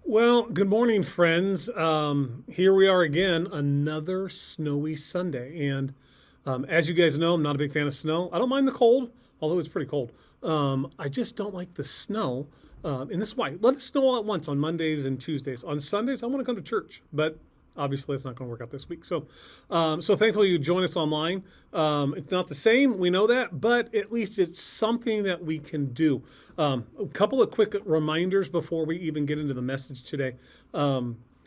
Well, good morning, friends. Here we are again, another snowy Sunday. And as you guys know, I'm not a big fan of snow. I don't mind the cold, although it's pretty cold. I just don't like the snow. And this is why. Let it snow all at once on Mondays and Tuesdays. On Sundays, I want to come to church, but obviously it's not going to work out this week. So thankfully you join us online. It's not the same, we know that, but at least it's something that we can do. A couple of quick reminders before we even get into the message today.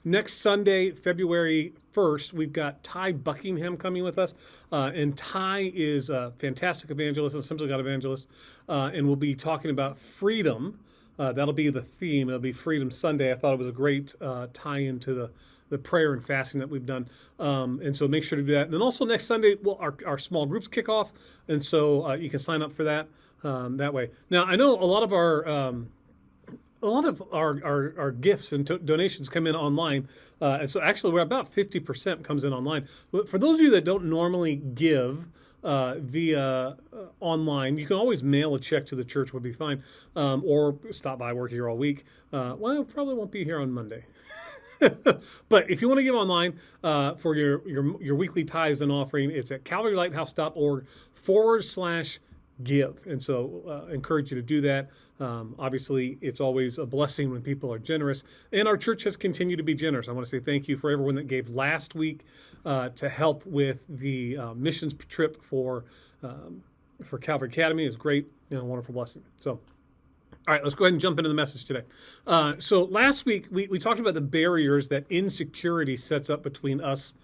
Next Sunday, February 1st, we've got Ty Buckingham coming with us. And Ty is a fantastic evangelist, an Assembly of God evangelist, and we'll be talking about freedom. That'll be the theme. It'll be Freedom Sunday. I thought it was a great tie-in to the prayer and fasting that we've done. And so make sure to do that. And then also next Sunday, well, our small groups kick off. And so you can sign up for that that way. Now, I know a lot of our gifts and donations come in online. And so actually we're about 50% comes in online. But for those of you that don't normally give via online, you can always mail a check to the church, would be fine. Or stop by, work here all week. Well, probably won't be here on Monday. But if you want to give online for your weekly tithes and offering, it's at calvarylighthouse.org/give. give. And so I encourage you to do that. Obviously, it's always a blessing when people are generous. And our church has continued to be generous. I want to say thank you for everyone that gave last week to help with the missions trip for Calvary Academy. It's great, wonderful blessing. So, all right, let's go ahead and jump into the message today. So last week, we talked about the barriers that insecurity sets up between us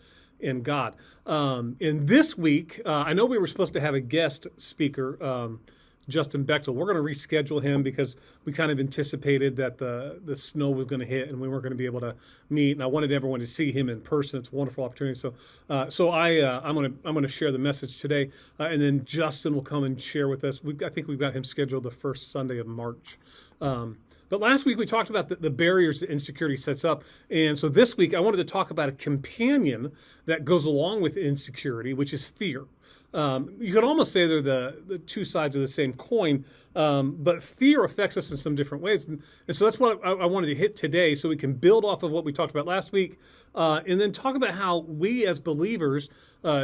and God. And this week, I know we were supposed to have a guest speaker, Justin Bechtel. We're going to reschedule him because we kind of anticipated that the snow was going to hit and we weren't going to be able to meet. And I wanted everyone to see him in person. It's a wonderful opportunity. So I'm going to share the message today, and then Justin will come and share with us. I think we've got him scheduled the first Sunday of March. But last week we talked about the barriers that insecurity sets up. And so this week I wanted to talk about a companion that goes along with insecurity, which is fear. You could almost say they're the two sides of the same coin, but fear affects us in some different ways. And so that's what I wanted to hit today, so we can build off of what we talked about last week, and then talk about how we as believers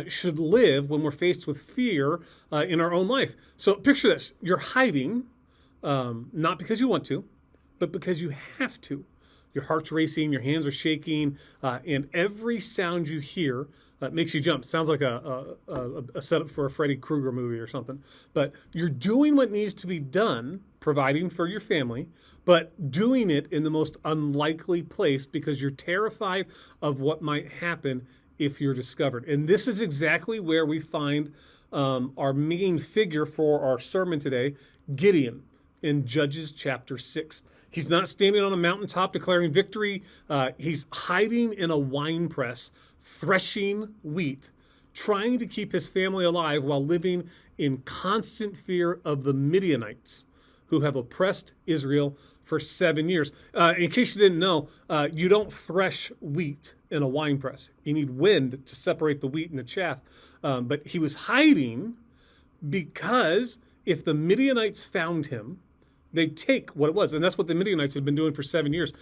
should live when we're faced with fear in our own life. So picture this. You're hiding, not because you want to, but because you have to. Your heart's racing, your hands are shaking, and every sound you hear makes you jump. Sounds like a setup for a Freddy Krueger movie or something. But you're doing what needs to be done, providing for your family, but doing it in the most unlikely place because you're terrified of what might happen if you're discovered. And this is exactly where we find our main figure for our sermon today, Gideon, in Judges chapter 6. He's not standing on a mountaintop declaring victory. He's hiding in a wine press, threshing wheat, trying to keep his family alive while living in constant fear of the Midianites who have oppressed Israel for 7 years. In case you didn't know, you don't thresh wheat in a wine press. You need wind to separate the wheat and the chaff. But he was hiding because if the Midianites found him, they'd take what it was. And that's what the Midianites had been doing for 7 years.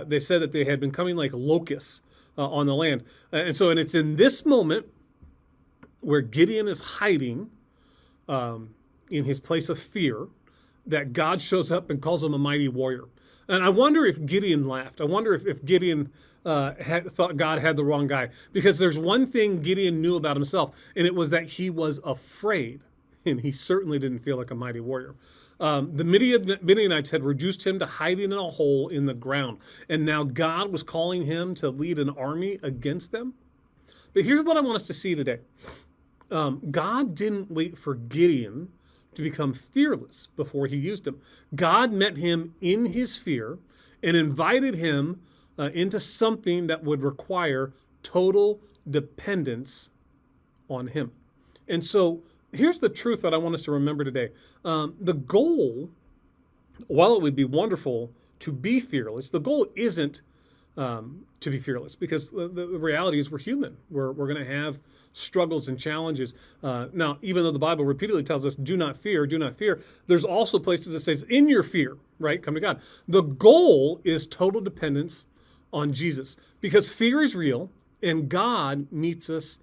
They said that they had been coming like locusts on the land. And it's in this moment where Gideon is hiding in his place of fear that God shows up and calls him a mighty warrior. And I wonder if Gideon laughed. I wonder if Gideon thought God had the wrong guy. Because there's one thing Gideon knew about himself, and it was that he was afraid. And he certainly didn't feel like a mighty warrior. The Midianites had reduced him to hiding in a hole in the ground. And now God was calling him to lead an army against them. But here's what I want us to see today. God didn't wait for Gideon to become fearless before he used him. God met him in his fear and invited him into something that would require total dependence on him. And so here's the truth that I want us to remember today. The goal, while it would be wonderful to be fearless, the goal isn't to be fearless, because the reality is we're human. We're going to have struggles and challenges. Now, even though the Bible repeatedly tells us, do not fear, there's also places that says, in your fear, right, come to God. The goal is total dependence on Jesus, because fear is real and God meets us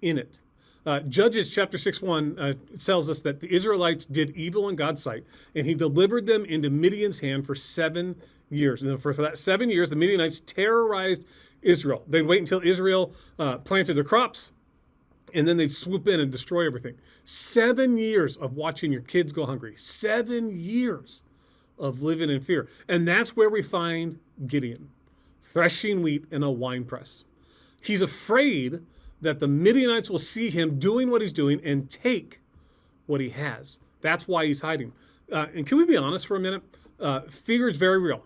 in it. Judges chapter 6:1 tells us that the Israelites did evil in God's sight, and he delivered them into Midian's hand for 7 years. And for that 7 years, the Midianites terrorized Israel. They'd wait until Israel planted their crops, and then they'd swoop in and destroy everything. 7 years of watching your kids go hungry. 7 years of living in fear. And that's where we find Gideon, threshing wheat in a wine press. He's afraid that the Midianites will see him doing what he's doing and take what he has. That's why he's hiding. And can we be honest for a minute? Fear is very real.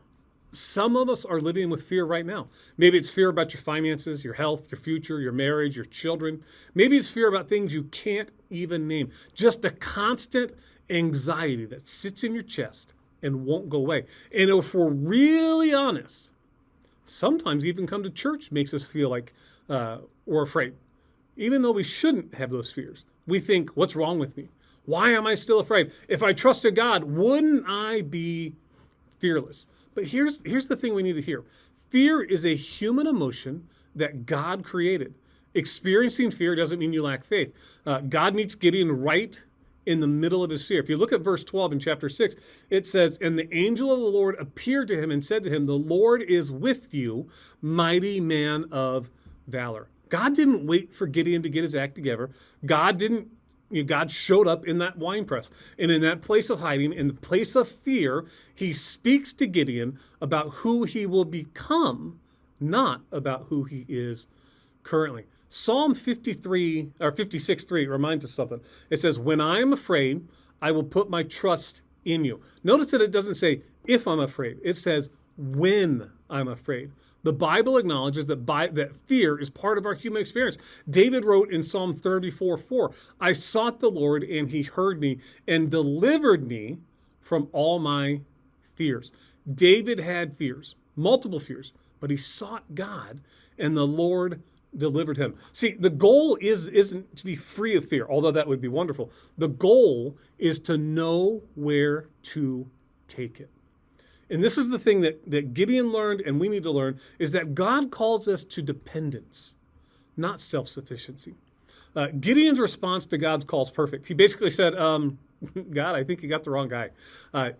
Some of us are living with fear right now. Maybe it's fear about your finances, your health, your future, your marriage, your children. Maybe it's fear about things you can't even name. Just a constant anxiety that sits in your chest and won't go away. And if we're really honest, sometimes even come to church makes us feel like we're afraid, even though we shouldn't have those fears. We think, what's wrong with me? Why am I still afraid? If I trusted God, wouldn't I be fearless? But here's the thing we need to hear. Fear is a human emotion that God created. Experiencing fear doesn't mean you lack faith. God meets Gideon right in the middle of his fear. If you look at verse 12 in chapter 6, it says, "And the angel of the Lord appeared to him and said to him, 'The Lord is with you, mighty man of valor.'" God didn't wait for Gideon to get his act together. God showed up in that winepress. And in that place of hiding, in the place of fear, he speaks to Gideon about who he will become, not about who he is currently. Psalm 53 or 56:3 reminds us something. It says, "When I am afraid, I will put my trust in you." Notice that it doesn't say if I'm afraid. It says when I'm afraid. The Bible acknowledges that fear is part of our human experience. David wrote in Psalm 34:4, "I sought the Lord and he heard me and delivered me from all my fears." David had fears, multiple fears, but he sought God and the Lord delivered him. See, the goal isn't to be free of fear, although that would be wonderful. The goal is to know where to take it. And this is the thing that Gideon learned and we need to learn, is that God calls us to dependence, not self-sufficiency. Gideon's response to God's call is perfect. He basically said, God, I think you got the wrong guy.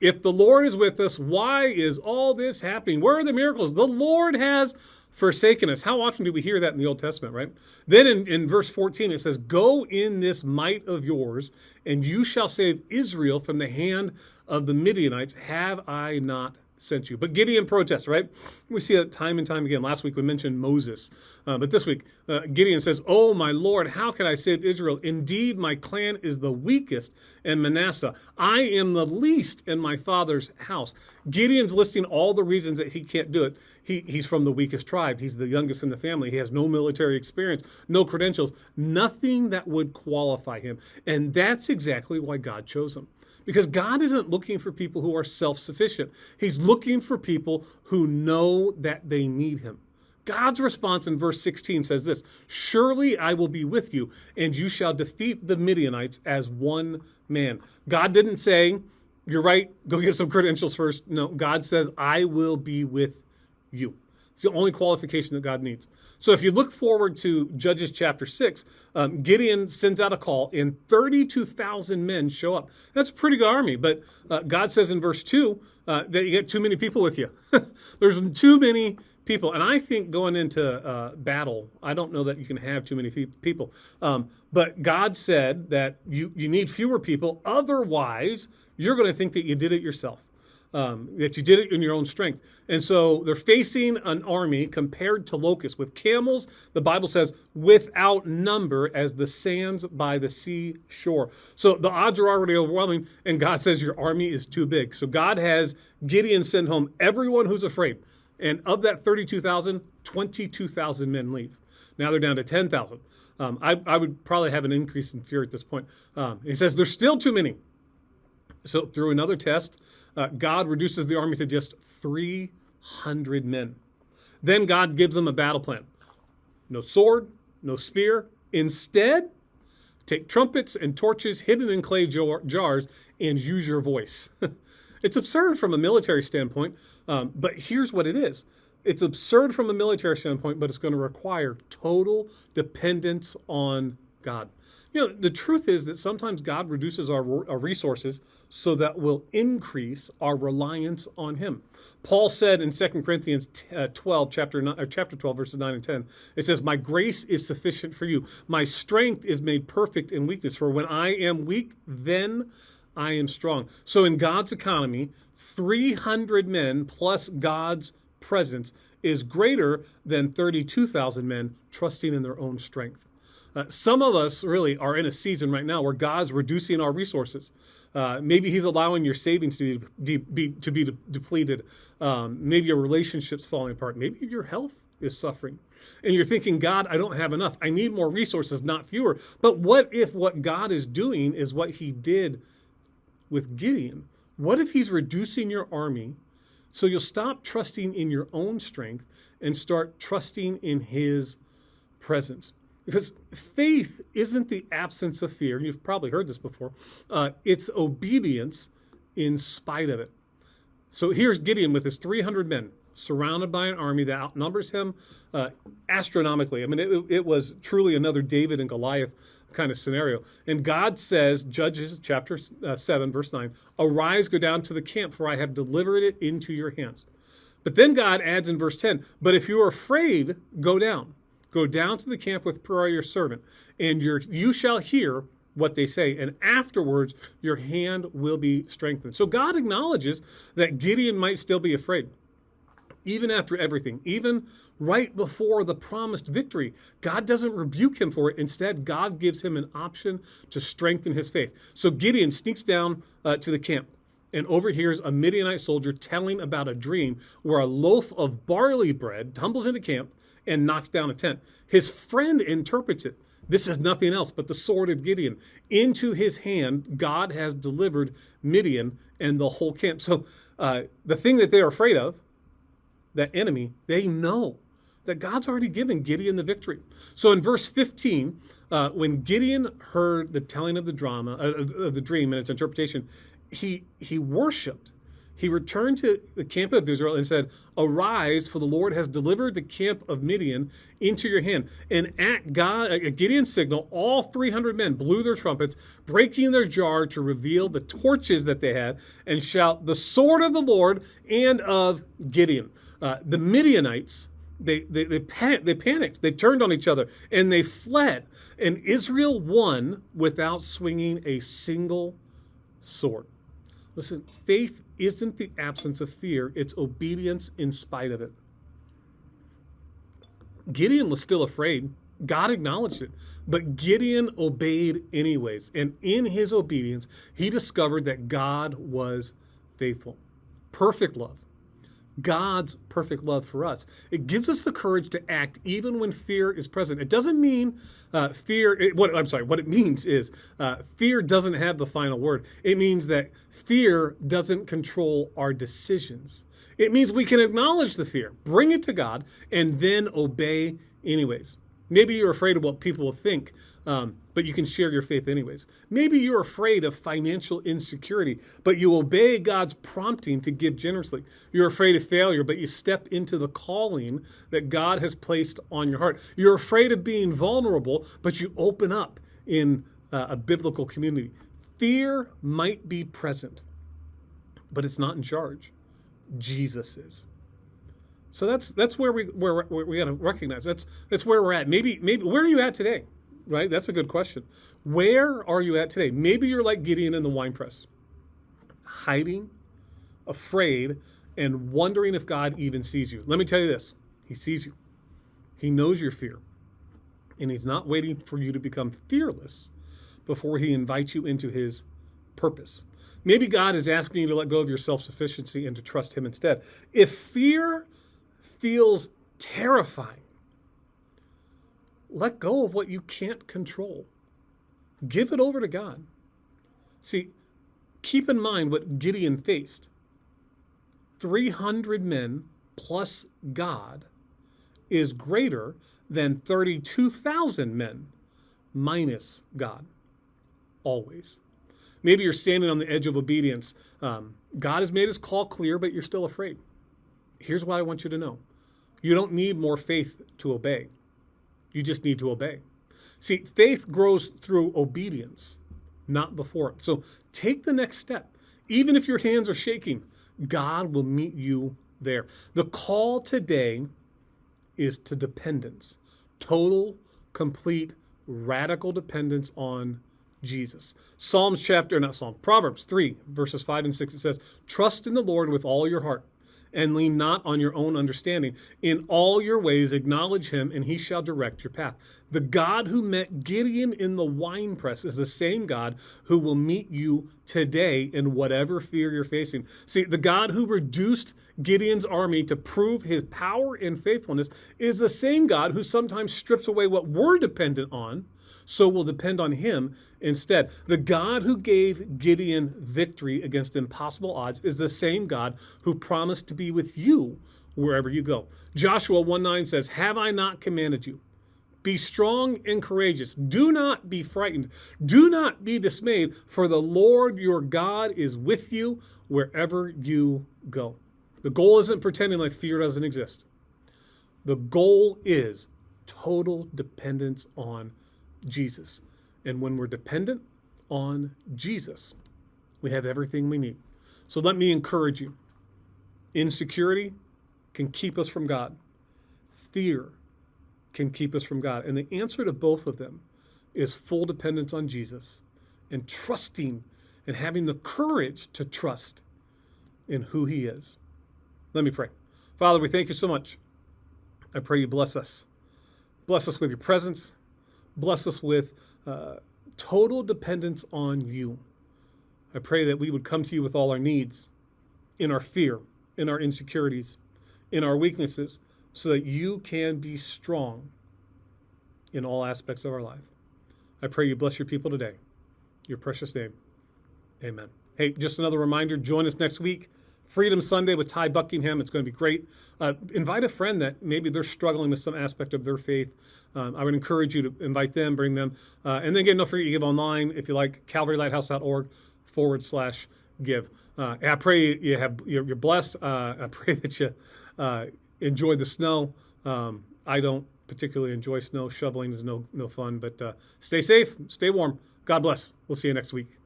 If the Lord is with us, why is all this happening? Where are the miracles? The Lord has forsaken us. How often do we hear that in the Old Testament, right? Then in verse 14, it says, "Go in this might of yours, and you shall save Israel from the hand of the Midianites. Have I not sent you?" But Gideon protests, right? We see that time and time again. Last week we mentioned Moses. But this week, Gideon says, "Oh, my Lord, how can I save Israel? Indeed, my clan is the weakest in Manasseh. I am the least in my father's house." Gideon's listing all the reasons that he can't do it. He's from the weakest tribe. He's the youngest in the family. He has no military experience, no credentials, nothing that would qualify him. And that's exactly why God chose him. Because God isn't looking for people who are self-sufficient. He's looking for people who know that they need him. God's response in verse 16 says this, "Surely I will be with you, and you shall defeat the Midianites as one man." God didn't say, "You're right, go get some credentials first." No, God says, "I will be with you." It's the only qualification that God needs. So if you look forward to Judges chapter 6, Gideon sends out a call and 32,000 men show up. That's a pretty good army, but God says in verse 2 that you get too many people with you. There's too many people. And I think going into battle, I don't know that you can have too many people. But God said that you need fewer people. Otherwise, you're going to think that you did it yourself. That you did it in your own strength. And so they're facing an army compared to locusts with camels, the Bible says, without number as the sands by the sea shore. So the odds are already overwhelming, and God says your army is too big. So God has Gideon send home everyone who's afraid. And of that 32,000, 22,000 men leave. Now they're down to 10,000. I would probably have an increase in fear at this point. He says there's still too many. So through another test, God reduces the army to just 300 men. Then God gives them a battle plan. No sword, no spear. Instead, take trumpets and torches hidden in clay jars and use your voice. It's absurd from a military standpoint, but here's what it is. It's absurd from a military standpoint, but it's going to require total dependence on God. You know, the truth is that sometimes God reduces our resources so that we'll increase our reliance on him. Paul said in 2 Corinthians 12, chapter 12, verses 9 and 10, it says, "My grace is sufficient for you. My strength is made perfect in weakness. For when I am weak, then I am strong." So in God's economy, 300 men plus God's presence is greater than 32,000 men trusting in their own strength. Some of us really are in a season right now where God's reducing our resources. Maybe he's allowing your savings to be depleted. Maybe your relationship's falling apart. Maybe your health is suffering. And you're thinking, God, I don't have enough. I need more resources, not fewer. But what if what God is doing is what he did with Gideon? What if he's reducing your army so you'll stop trusting in your own strength and start trusting in his presence? Because faith isn't the absence of fear. You've probably heard this before. It's obedience in spite of it. So here's Gideon with his 300 men, surrounded by an army that outnumbers him astronomically. I mean, it was truly another David and Goliath kind of scenario. And God says, Judges chapter 7, verse 9, arise, go down to the camp, for I have delivered it into your hands. But then God adds in verse 10, but if you are afraid, go down. Go down to the camp with Purah your servant, and you shall hear what they say, and afterwards your hand will be strengthened. So God acknowledges that Gideon might still be afraid. Even after everything, even right before the promised victory, God doesn't rebuke him for it. Instead, God gives him an option to strengthen his faith. So Gideon sneaks down to the camp and overhears a Midianite soldier telling about a dream where a loaf of barley bread tumbles into camp and knocks down a tent. His friend interprets it. This is nothing else but the sword of Gideon. Into his hand, God has delivered Midian and the whole camp. So the thing that they're afraid of, that enemy, they know that God's already given Gideon the victory. So in verse 15, when Gideon heard the telling of the dream and its interpretation, he worshiped. He returned to the camp of Israel and said, arise, for the Lord has delivered the camp of Midian into your hand. And at Gideon's signal, all 300 men blew their trumpets, breaking their jar to reveal the torches that they had, and shout, the sword of the Lord and of Gideon. The Midianites, they panicked. They turned on each other, and they fled. And Israel won without swinging a single sword. Listen, faith isn't the absence of fear. It's obedience in spite of it. Gideon was still afraid. God acknowledged it. But Gideon obeyed anyways. And in his obedience, he discovered that God was faithful. Perfect love. God's perfect love for us. It gives us the courage to act even when fear is present. It doesn't mean what it means is fear doesn't have the final word. It means that fear doesn't control our decisions. It means we can acknowledge the fear, bring it to God, and then obey anyways. Maybe you're afraid of what people will think, but you can share your faith anyways. Maybe you're afraid of financial insecurity, but you obey God's prompting to give generously. You're afraid of failure, but you step into the calling that God has placed on your heart. You're afraid of being vulnerable, but you open up in a biblical community. Fear might be present, but it's not in charge. Jesus is. So that's where we got to recognize that's where we're at. Maybe where are you at today? Right? That's a good question. Where are you at today? Maybe you're like Gideon in the winepress, hiding, afraid, and wondering if God even sees you. Let me tell you this. He sees you. He knows your fear. And he's not waiting for you to become fearless before he invites you into his purpose. Maybe God is asking you to let go of your self-sufficiency and to trust him instead. If fear feels terrifying, let go of what you can't control. Give it over to God. See, keep in mind what Gideon faced. 300 men plus God is greater than 32,000 men minus God. Always. Maybe you're standing on the edge of obedience. God has made his call clear, but you're still afraid. Here's what I want you to know. You don't need more faith to obey. You just need to obey. See, faith grows through obedience, not before it. So take the next step. Even if your hands are shaking, God will meet you there. The call today is to dependence. Total, complete, radical dependence on Jesus. Proverbs 3, verses 5 and 6, it says, trust in the Lord with all your heart and lean not on your own understanding. In all your ways acknowledge him, and he shall direct your path. The God who met Gideon in the winepress is the same God who will meet you today in whatever fear you're facing. See, the God who reduced Gideon's army to prove his power and faithfulness is the same God who sometimes strips away what we're dependent on, so we'll depend on him instead. The God who gave Gideon victory against impossible odds is the same God who promised to be with you wherever you go. Joshua 1:9 says, have I not commanded you? Be strong and courageous. Do not be frightened. Do not be dismayed, for the Lord your God is with you wherever you go. The goal isn't pretending like fear doesn't exist. The goal is total dependence on Jesus. And when we're dependent on Jesus, we have everything we need. So let me encourage you. Insecurity can keep us from God. Fear can keep us from God. And the answer to both of them is full dependence on Jesus and trusting and having the courage to trust in who he is. Let me pray. Father, we thank you so much. I pray you bless us. Bless us with your presence. Bless us with total dependence on you. I pray that we would come to you with all our needs, in our fear, in our insecurities, in our weaknesses, so that you can be strong in all aspects of our life. I pray you bless your people today. Your precious name. Amen. Hey, just another reminder, join us next week. Freedom Sunday with Ty Buckingham. It's going to be great. Invite a friend that maybe they're struggling with some aspect of their faith. I would encourage you to invite them, bring them. And then again, don't forget to give online if you like, calvarylighthouse.org/give. I pray you're blessed. I pray that you enjoy the snow. I don't particularly enjoy snow. Shoveling is no fun, but stay safe, stay warm. God bless. We'll see you next week.